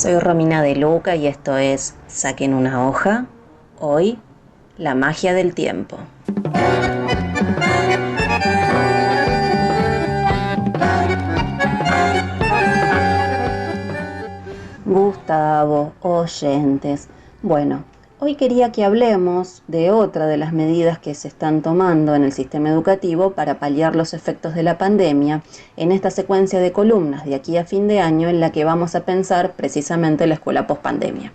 Soy Romina de Luca y esto es Saquen una hoja. Hoy, la magia del tiempo. Gustavo, oyentes. Bueno, hoy quería que hablemos de otra de las medidas que se están tomando en el sistema educativo para paliar los efectos de la pandemia en esta secuencia de columnas de aquí a fin de año en la que vamos a pensar precisamente la escuela pospandemia.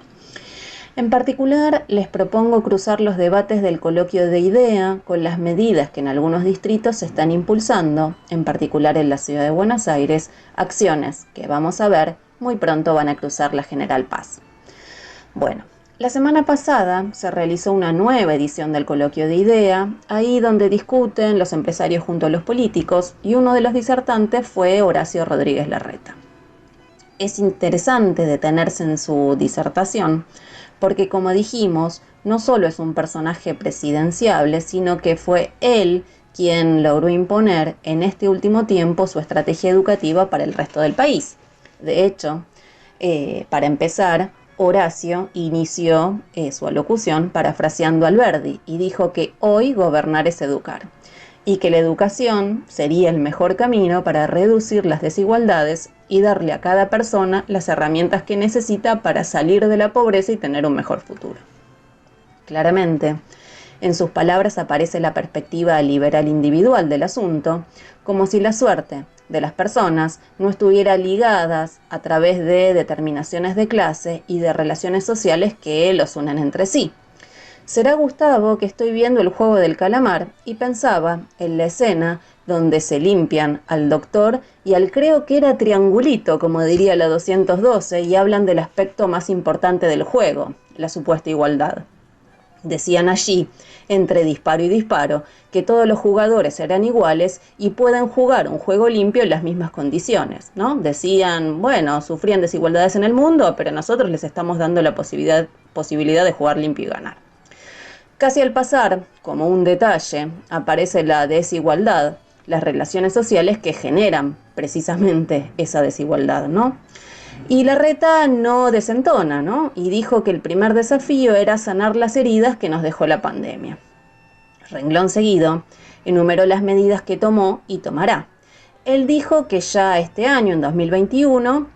En particular, les propongo cruzar los debates del coloquio de IDEA con las medidas que en algunos distritos se están impulsando, en particular en la ciudad de Buenos Aires, acciones que vamos a ver muy pronto van a cruzar la General Paz. Bueno, la semana pasada se realizó una nueva edición del coloquio de IDEA, ahí donde discuten los empresarios junto a los políticos, y uno de los disertantes fue Horacio Rodríguez Larreta. Es interesante detenerse en su disertación, porque como dijimos, no solo es un personaje presidenciable, sino que fue él quien logró imponer en este último tiempo su estrategia educativa para el resto del país. De hecho, para empezar, Horacio inició su alocución parafraseando a Alberdi y dijo que hoy gobernar es educar y que la educación sería el mejor camino para reducir las desigualdades y darle a cada persona las herramientas que necesita para salir de la pobreza y tener un mejor futuro. Claramente, en sus palabras aparece la perspectiva liberal individual del asunto, como si la suerte de las personas no estuviera ligadas a través de determinaciones de clase y de relaciones sociales que los unen entre sí. Será Gustavo que estoy viendo el juego del calamar y pensaba en la escena donde se limpian al doctor y al creo que era triangulito, como diría la 212, y hablan del aspecto más importante del juego, la supuesta igualdad. Decían allí, entre disparo y disparo, que todos los jugadores eran iguales y pueden jugar un juego limpio en las mismas condiciones, ¿no? Decían, bueno, sufrían desigualdades en el mundo, pero nosotros les estamos dando la posibilidad de jugar limpio y ganar. Casi al pasar, como un detalle, aparece la desigualdad, las relaciones sociales que generan precisamente esa desigualdad, ¿no? Y Larreta no desentona, ¿no? Y dijo que el primer desafío era sanar las heridas que nos dejó la pandemia. Renglón seguido, enumeró las medidas que tomó y tomará. Él dijo que ya este año, en 2021,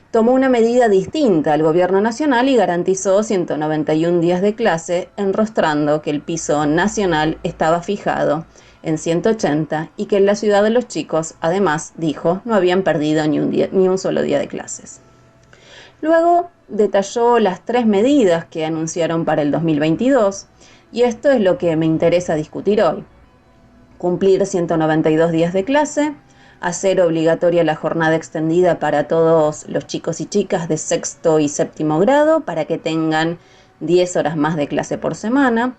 tomó una medida distinta al gobierno nacional y garantizó 191 días de clase, enrostrando que el piso nacional estaba fijado en 180 y que en la ciudad de los chicos, además, dijo, no habían perdido ni un solo día de clases. Luego detalló las 3 medidas que anunciaron para el 2022 y esto es lo que me interesa discutir hoy. Cumplir 192 días de clase, hacer obligatoria la jornada extendida para todos los chicos y chicas de sexto y séptimo grado para que tengan 10 horas más de clase por semana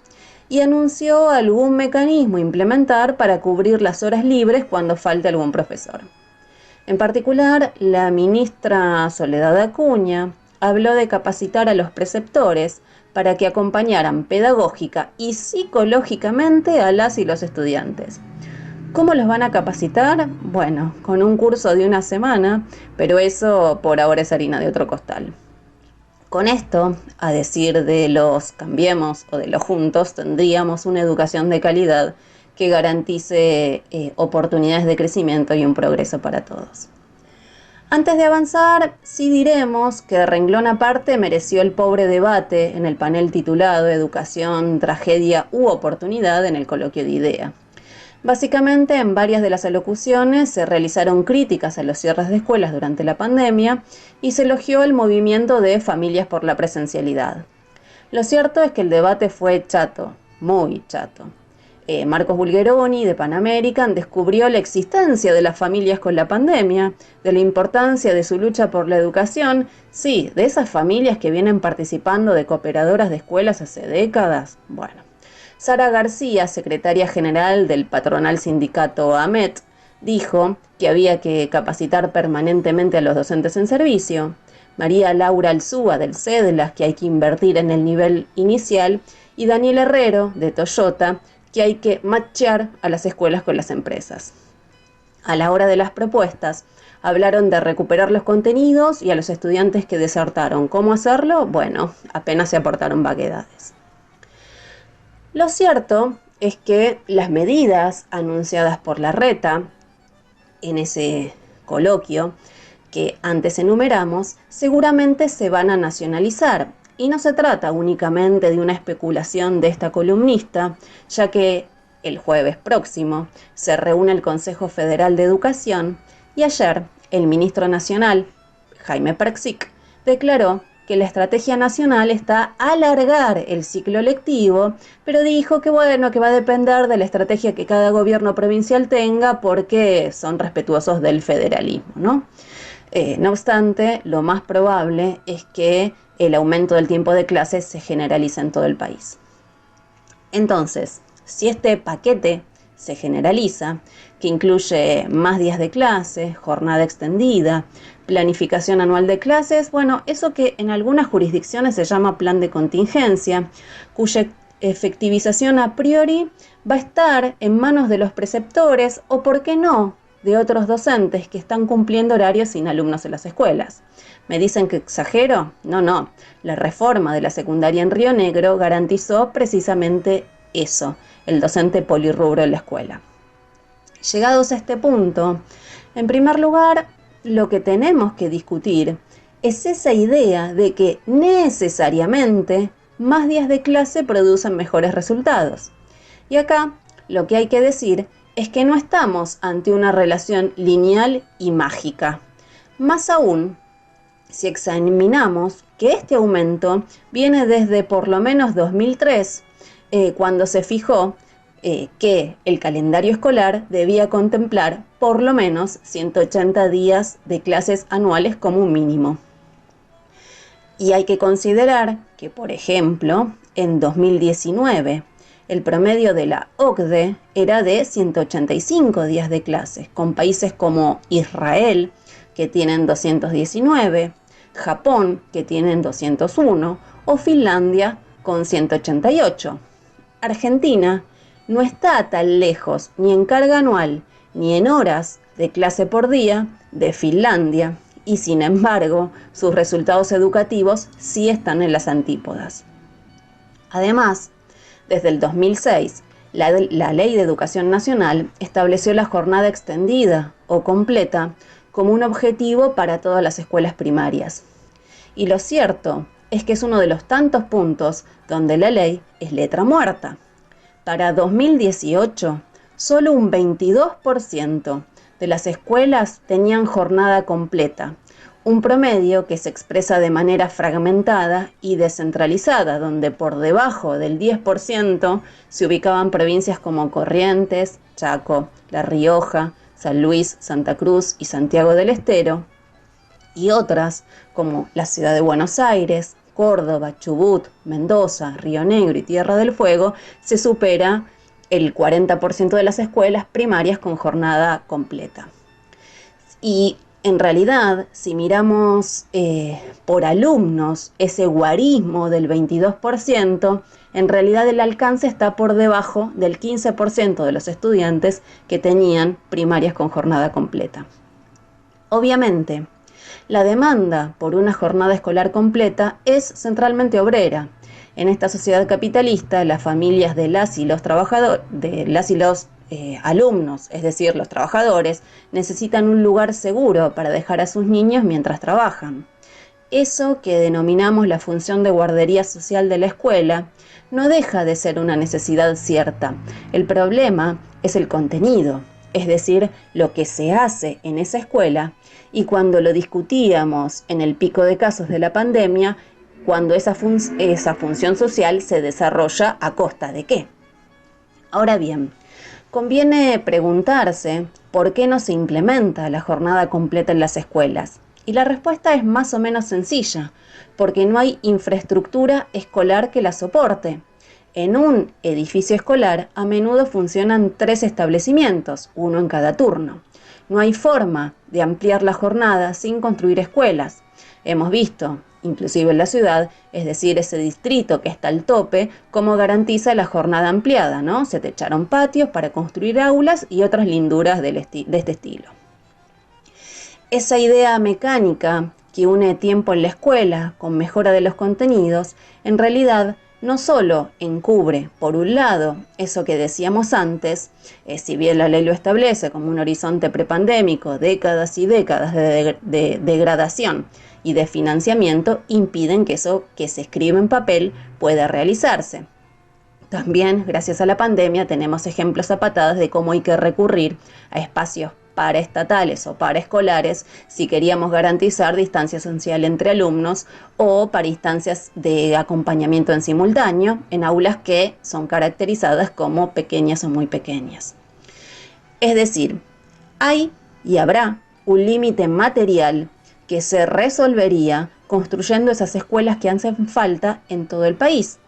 y anunció algún mecanismo a implementar para cubrir las horas libres cuando falte algún profesor. En particular, la ministra Soledad Acuña habló de capacitar a los preceptores para que acompañaran pedagógica y psicológicamente a las y los estudiantes. ¿Cómo los van a capacitar? Bueno, con un curso de una semana, pero eso por ahora es harina de otro costal. Con esto, a decir de los Cambiemos o de los Juntos, tendríamos una educación de calidad que garantice oportunidades de crecimiento y un progreso para todos. Antes de avanzar, sí diremos que de renglón aparte mereció el pobre debate en el panel titulado Educación, Tragedia u Oportunidad en el coloquio de IDEA. Básicamente, en varias de las alocuciones se realizaron críticas a los cierres de escuelas durante la pandemia y se elogió el movimiento de familias por la presencialidad. Lo cierto es que el debate fue chato, muy chato. Marcos Bulgeroni de Pan American descubrió la existencia de las familias con la pandemia, de la importancia de su lucha por la educación, sí, de esas familias que vienen participando de cooperadoras de escuelas hace décadas. Bueno, Sara García, secretaria general del patronal sindicato AMET, dijo que había que capacitar permanentemente a los docentes en servicio. María Laura Alzúa del CEDLAS, que hay que invertir en el nivel inicial, y Daniel Herrero de Toyota, que hay que matchear a las escuelas con las empresas. A la hora de las propuestas, Hablaron de recuperar los contenidos y a los estudiantes que desertaron. ¿Cómo hacerlo? Bueno, apenas se aportaron vaguedades. Lo cierto es que las medidas anunciadas por Larreta en ese coloquio que antes enumeramos seguramente se van a nacionalizar. Y no se trata únicamente de una especulación de esta columnista, ya que el jueves próximo se reúne el Consejo Federal de Educación y ayer el ministro nacional, Jaime Persic, declaró que la estrategia nacional está a alargar el ciclo lectivo, pero dijo que bueno, que va a depender de la estrategia que cada gobierno provincial tenga porque son respetuosos del federalismo, ¿no? No obstante, lo más probable es que el aumento del tiempo de clases se generalice en todo el país. Entonces, si este paquete se generaliza, que incluye más días de clase, jornada extendida, planificación anual de clases, bueno, eso que en algunas jurisdicciones se llama plan de contingencia, cuya efectivización a priori va a estar en manos de los preceptores o, ¿por qué no?, de otros docentes que están cumpliendo horarios sin alumnos en las escuelas. ¿Me dicen que exagero? No. La reforma de la secundaria en Río Negro garantizó precisamente eso, el docente polirrubro en la escuela. Llegados a este punto, en primer lugar, lo que tenemos que discutir es esa idea de que necesariamente más días de clase producen mejores resultados. Y acá lo que hay que decir es que no estamos ante una relación lineal y mágica. Más aún, si examinamos que este aumento viene desde por lo menos 2003, cuando se fijó que el calendario escolar debía contemplar por lo menos 180 días de clases anuales como un mínimo. Y hay que considerar que, por ejemplo, en 2019, el promedio de la OCDE era de 185 días de clases, con países como Israel, que tienen 219, Japón, que tienen 201, o Finlandia, con 188. Argentina no está tan lejos, ni en carga anual, ni en horas de clase por día, de Finlandia, y sin embargo, sus resultados educativos sí están en las antípodas. Además, desde el 2006, la Ley de Educación Nacional estableció la jornada extendida o completa como un objetivo para todas las escuelas primarias. Y lo cierto es que es uno de los tantos puntos donde la ley es letra muerta. Para 2018, solo un 22% de las escuelas tenían jornada completa, un promedio que se expresa de manera fragmentada y descentralizada, donde por debajo del 10% se ubicaban provincias como Corrientes, Chaco, La Rioja, San Luis, Santa Cruz y Santiago del Estero, y otras como la ciudad de Buenos Aires, Córdoba, Chubut, Mendoza, Río Negro y Tierra del Fuego, se supera el 40% de las escuelas primarias con jornada completa. Y en realidad, si miramos por alumnos ese guarismo del 22%, en realidad el alcance está por debajo del 15% de los estudiantes que tenían primarias con jornada completa. Obviamente, la demanda por una jornada escolar completa es centralmente obrera. En esta sociedad capitalista, las familias de las y los trabajadores, alumnos, es decir, los trabajadores, necesitan un lugar seguro para dejar a sus niños mientras trabajan. Eso que denominamos la función de guardería social de la escuela no deja de ser una necesidad cierta. El problema es el contenido, es decir, lo que se hace en esa escuela, y cuando lo discutíamos en el pico de casos de la pandemia, cuando esa función social se desarrolla a costa de qué. Ahora bien, conviene preguntarse por qué no se implementa la jornada completa en las escuelas. Y la respuesta es más o menos sencilla, porque no hay infraestructura escolar que la soporte. En un edificio escolar a menudo funcionan 3 establecimientos, uno en cada turno. No hay forma de ampliar la jornada sin construir escuelas. Hemos visto, inclusive en la ciudad, es decir, ese distrito que está al tope, cómo garantiza la jornada ampliada, ¿no? Se techaron patios para construir aulas y otras linduras de este estilo. Esa idea mecánica que une tiempo en la escuela con mejora de los contenidos, en realidad no solo encubre, por un lado, eso que decíamos antes, si bien la ley lo establece como un horizonte prepandémico, décadas y décadas de degradación y de financiamiento impiden que eso que se escribe en papel pueda realizarse. También, gracias a la pandemia, tenemos ejemplos a patadas de cómo hay que recurrir a espacios paraestatales o paraescolares si queríamos garantizar distancia social entre alumnos o para instancias de acompañamiento en simultáneo en aulas que son caracterizadas como pequeñas o muy pequeñas. Es decir, hay y habrá un límite material que se resolvería construyendo esas escuelas que hacen falta en todo el país.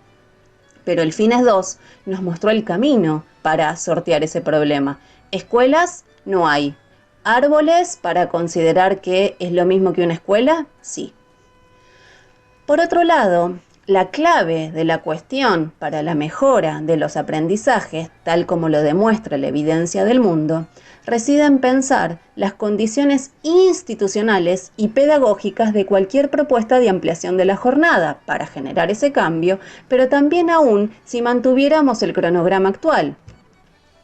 Pero el Fines 2 nos mostró el camino para sortear ese problema. Escuelas no hay. ¿Árboles para considerar que es lo mismo que una escuela? Sí. Por otro lado, la clave de la cuestión para la mejora de los aprendizajes, tal como lo demuestra la evidencia del mundo, reside en pensar las condiciones institucionales y pedagógicas de cualquier propuesta de ampliación de la jornada para generar ese cambio, pero también aún si mantuviéramos el cronograma actual.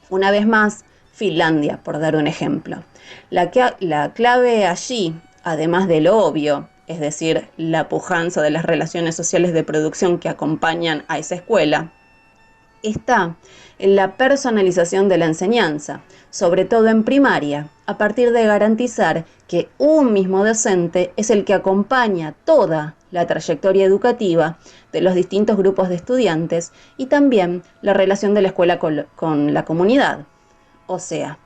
Una vez más, Finlandia, por dar un ejemplo. La clave allí, además de lo obvio, es decir, la pujanza de las relaciones sociales de producción que acompañan a esa escuela, está en la personalización de la enseñanza, sobre todo en primaria, a partir de garantizar que un mismo docente es el que acompaña toda la trayectoria educativa de los distintos grupos de estudiantes y también la relación de la escuela con la comunidad. O sea,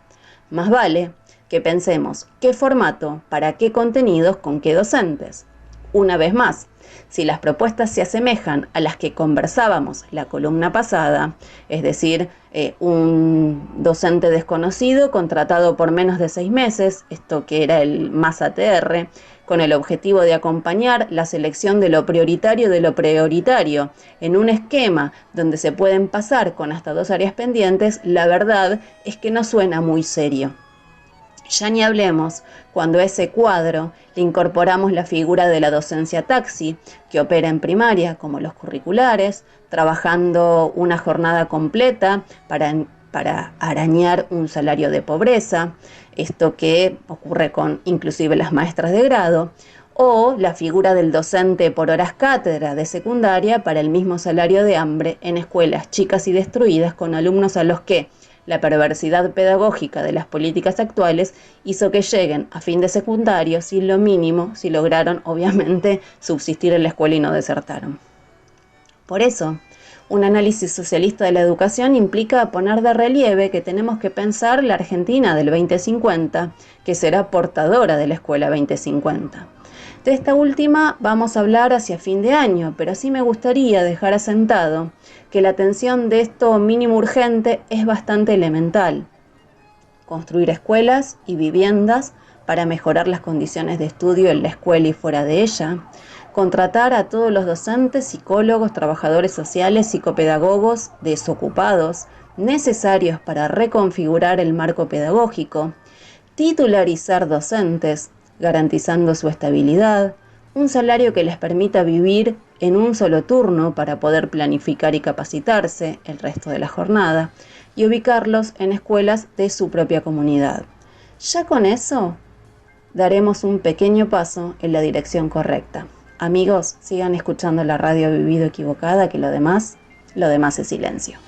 más vale que pensemos qué formato, para qué contenidos, con qué docentes. Una vez más, si las propuestas se asemejan a las que conversábamos la columna pasada, es decir, un docente desconocido contratado por menos de 6 meses, esto que era el más ATR, con el objetivo de acompañar la selección de lo prioritario en un esquema donde se pueden pasar con hasta 2 áreas pendientes, la verdad es que no suena muy serio. Ya ni hablemos cuando a ese cuadro le incorporamos la figura de la docencia taxi, que opera en primaria como los curriculares, trabajando una jornada completa para arañar un salario de pobreza, esto que ocurre con inclusive las maestras de grado, o la figura del docente por horas cátedra de secundaria para el mismo salario de hambre en escuelas chicas y destruidas con alumnos a los que la perversidad pedagógica de las políticas actuales hizo que lleguen a fin de secundario sin lo mínimo, si lograron obviamente subsistir en la escuela y no desertaron. Por eso, un análisis socialista de la educación implica poner de relieve que tenemos que pensar la Argentina del 2050, que será portadora de la escuela 2050. De esta última vamos a hablar hacia fin de año, pero sí me gustaría dejar asentado que la atención de esto mínimo urgente es bastante elemental. Construir escuelas y viviendas para mejorar las condiciones de estudio en la escuela y fuera de ella, contratar a todos los docentes, psicólogos, trabajadores sociales, psicopedagogos desocupados necesarios para reconfigurar el marco pedagógico, titularizar docentes, garantizando su estabilidad, un salario que les permita vivir en un solo turno para poder planificar y capacitarse el resto de la jornada y ubicarlos en escuelas de su propia comunidad. Ya con eso daremos un pequeño paso en la dirección correcta. Amigos, sigan escuchando la radio Vivido Equivocada, que lo demás es silencio.